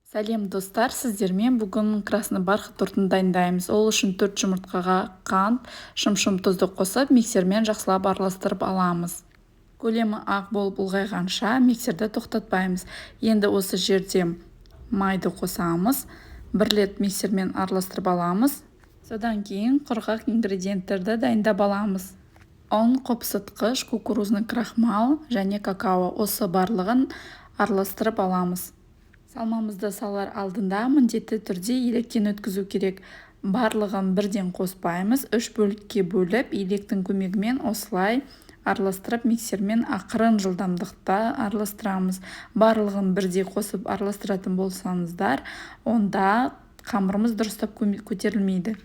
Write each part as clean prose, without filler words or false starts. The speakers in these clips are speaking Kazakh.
Сәлем достар, сіздермен бүгін красный бархат тортын дайындаймыз. Ол үшін 4 жұмыртқаға қант, шым-шым тұзды қосып, миксермен жақсылап араластырып аламыз. Көлемі ақ болып ұлғайғанша миксерді тоқтатпаймыз. Енді осы жерде майды қосамыз. 1 рет миксермен араластырып аламыз. Содан кейін құрғақ ингредиенттерді дайындап аламыз. Ұн, қопсытқыш, кукурузный крахмал және какао. Осы барлығын араластырып аламыз. Салмамызды салар алдында міндетті түрде електен өткізу керек. Барлығын бірден қоспаймыз. 3 бөлікке бөліп, електің көмегімен осылай араластырып, миксермен ақырын жылдамдықта араластырамыз. Барлығын бірдей қосып араластыратын болсаңыздар, онда қамырымыз дұрыстап көтерілмейді.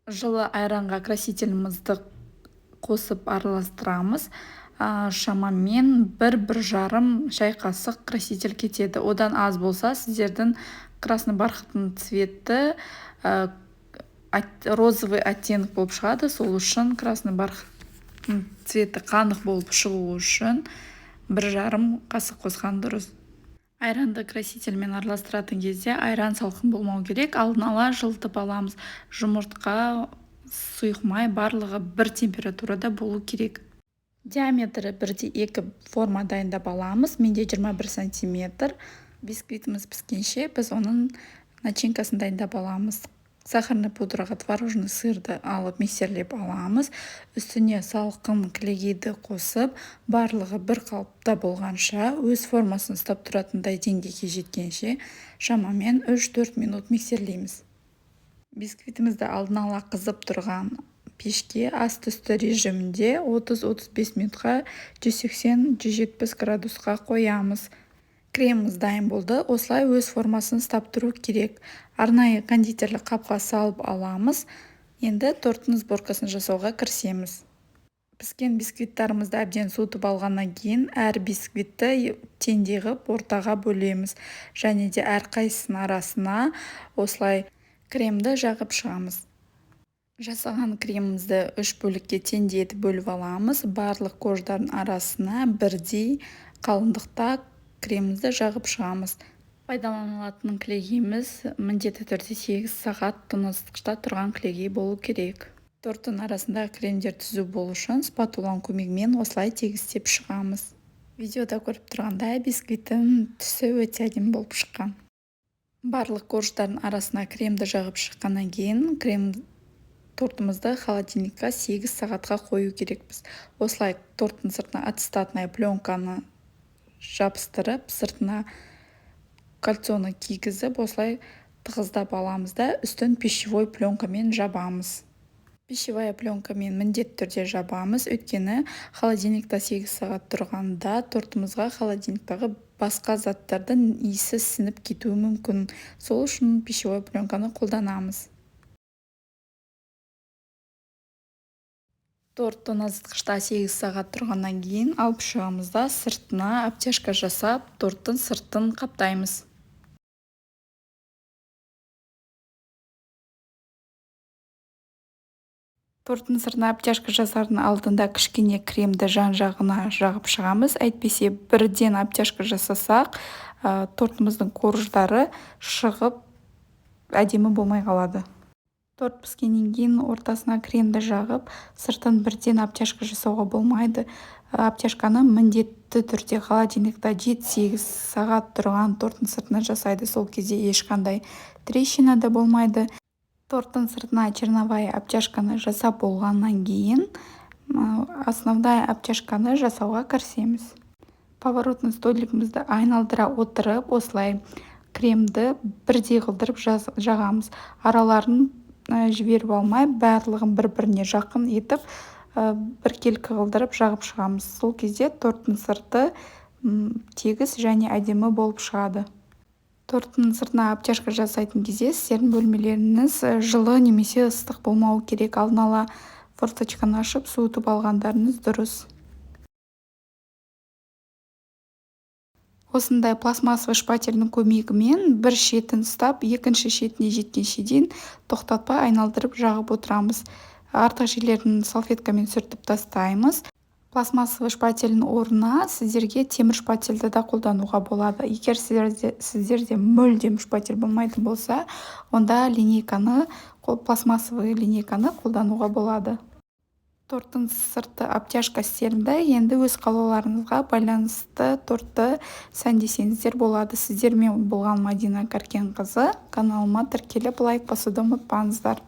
Жылы айранға красителімізді қосып араластырамыз. Шамамен 1-1,5 шай қасық краситель кетеді. Одан аз болса, сіздердің красный бархаттың цветі розовый оттенок болып шығады. Сол үшін красный бархаттың цветі қанық болып шығу үшін 1,5 қасық қосқан дұрыс. Айранды красительмен араластыратын кезде айран салқын болмау керек. Алдын ала жылытып аламыз. Жұмыртқа, сұйық май барлығы бір температурада болу керек. Диаметрі 1/2 форма дайындап аламыз. Менде 21 см. Бисквитіміз піскенше біз оның начинкасын дайындап аламыз. Сахарный пудраға творожный сырды алып миксерлеп аламыз. Үстіне салқын кілегейді қосып, барлығы бір қалыпта болғанша, өз формасын ұстап тұратындай деңгейге жеткенше шамамен 3-4 минут миксерлейміз. Бисквитімізді алдын ала қызып тұрған пешке асты үсті режимінде 30-35 минутқа 180-170 градусқа қоямыз. Креміміз дайын болды. Осылай өз формасын ұстап тұру керек. Арнайы кондитерлік қапқа салып аламыз. Енді торттың сборкасын жасауға кірісеміз. Піскен бисквиттарымызды әбден суытып алғаннан кейін әр бисквитті теңдей ғып ортаға бөлеміз. Және де әрқайсысының арасына осылай кремді жағып шығамыз. Жасаған кремімізді 3 бөлікке теңдей етіп бөліп аламыз. Барлық кождардың арасына бірдей қалыңдықта кремімізді жағып шығамыз. Пайдаланылатын кілегейіміз міндетті түрде 8 сағат тоңазытқышта тұрған кілегей болу керек. Торттың арасында кремдер түзу болу үшін спатуланың көмегімен осылай тегістеп шығамыз. Видеода көріп тұрғандай бисквиттің түсі өте әдемі болып шыққан. Барлық кождардың арасына кремді жағып шыққаннан кейін тортымызды холодильникқа 8 сағатқа қою керекпіз. Осылай торттың сыртына аттестатная пленканы жабыстырып, сыртына кольцоны кигізіп, осылай тығыздап аламыз да үстін пищевой пленкамен жабамыз. Пищевая пленкамен міндетті түрде жабамыз, өйткені холодильникта 8 сағат тұрғанда тортымызға холодильниктағы басқа заттардың иісі сіңіп кетуі мүмкін. Сол үшін пищевой пленканы қолданамыз. Торт тоңазытқышта 8 сағат тұрғаннан кейін алып шығамыз да сыртына обтяжка жасап, торттың сыртын қаптаймыз. Торттың сыртына обтяжка жасардың алдында кішкене кремді жан-жағына жағып шығамыз. Әйтпесе бірден обтяжка жасасақ, тортымыздың корждары шығып әдемі болмай қалады. Торт піскеннен кейін ортасына кремді жағып, сыртын бірден обтяжка жасауға болмайды. Обтяжканы міндетті түрде холодильникта 7-8 сағат тұрған торттың сыртына жасайды. Сол кезде ешқандай трещина да болмайды. Торттың сыртына черновая обтяжканы жасап болғаннан кейін основная обтяжканы жасауға кірісеміз. Поворотный столигімізді айналдыра отырып, осылай кремді бірдей қылдырып жағамыз. Араларын жіберіп алмай, барлығын бір-біріне жақын етіп, біркелкі қылдырып жағып шығамыз. Сол кезде торттың сырты тегіс және әдемі болып шығады. Торттың сыртына обтяжка жасайтын кезде сіздердің бөлмелеріңіз жылы немесе ыстық болмауы керек. Алдын ала форточканы ашып, суытып алғандарыңыз дұрыс. Осындай пластмассовый шпательдің көмегімен бір шетін ұстап, екінші шетіне жеткенше дейін тоқтатпай айналдырып жағып отырамыз. Артық жерлерін салфеткамен сүртіп тастаймыз. Пластмассовый шпательдің орнына сіздерге темір шпательді да қолдануға болады. Егер сіздерде мүлдем шпатель болмайтын болса, онда пластмассовый линейканы қолдануға болады. Торттың сырты обтяжка стилінде, енді өз қалауларыңызға байланысты тортты сәндесеңіздер болады. Сіздермен болған Мадина Каркенқызы. Каналыма тіркеліп лайк басуды ұмытпаңыздар.